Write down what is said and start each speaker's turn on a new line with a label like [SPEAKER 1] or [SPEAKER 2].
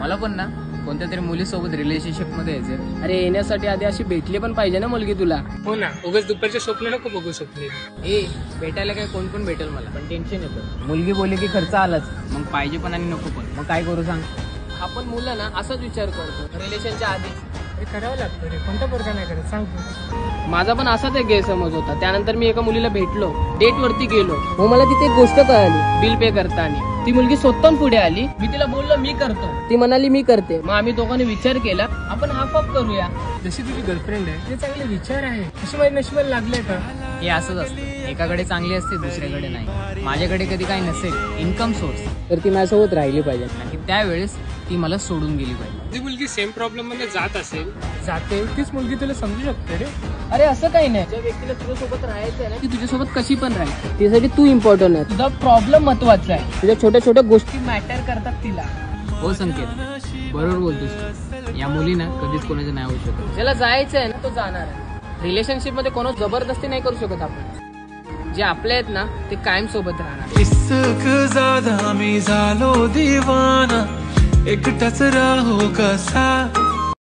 [SPEAKER 1] मला पण ना कोणत्या तरी मुलीसोबत रिलेशनशिप मध्ये यायचं.
[SPEAKER 2] अरे येण्यासाठी आधी अशी भेटली पण पाहिजे ना मुलगी तुला.
[SPEAKER 3] हो ना, उगाच दुपारच्या स्वप्न नको बघू स्वप्ने.
[SPEAKER 1] ए भेटायला काय कोण पण भेटेल मला, पण टेन्शन येतं. मुलगी बोलली की खर्च आलाच, मग पाहिजे पण आणि नको पण. मग काय करू सांग?
[SPEAKER 2] आपण मुलं ना असाच विचार करतो रिलेशनच्या आधी.
[SPEAKER 3] हे करावं लागतं रे, कोणता पोरगा नाही करत सांग तू.
[SPEAKER 2] माझा पण असाच एक गैरसमज होता. त्यानंतर मी एका मुलीला भेटलो, डेट वरती गेलो. मग मला तिथे एक गोष्ट कळाली. बिल पे करताना ती मुलगी स्वतःहून पुढे आली. मी तिला बोललो मी करतो, ती म्हणाली मी करते. मग आम्ही दोघांनी विचार केला आपण हाफ हाफ करूया.
[SPEAKER 3] जशी तुझी गर्लफ्रेंड आहे ते चांगले विचार आहे, अशी माझ्या नशिबाला लागले का?
[SPEAKER 1] हे असंच असतं, एकाकडे चांगली असते दुसऱ्याकडे नाही. माझ्याकडे कधी काही नसेल इन्कम सोर्स,
[SPEAKER 2] तर ती माझ्यासोबत राहिली पाहिजे.
[SPEAKER 1] आणि त्यावेळेस ती मला सोडून गेली पाहिजे.
[SPEAKER 3] जी मुलगी सेम प्रॉब्लेम मध्ये जात असेल, जाते तीच मुलगी तुला समजू शकते रे.
[SPEAKER 2] अरे असं काही नाही. ज्या व्यक्तीला तुझ्यासोबत राहायचं आहे ना ती तुझ्यासोबत कशी पण राहील. त्यासाठी तू इम्पॉर्टंट आहे. तुझा प्रॉब्लेम महत्वाचा आहे. तुझ्या छोट्या छोट्या गोष्टी मॅटर करतात तिला.
[SPEAKER 1] हो संकेत, बरोबर बोलतोस तू. या मुलीना कधीच कोणाचं नाही होऊ शकत.
[SPEAKER 2] ज्याला जायचं आहे ना तो जाणार आहे. रिलेशनशिप मध्ये कोण जबरदस्ती नाही करू शकत आपण. जे आपले आहेत ना ते कायम सोबत राहणार.
[SPEAKER 4] इश्क ज़्यादा मी झालो दीवाना, एकटाच राहू कसा.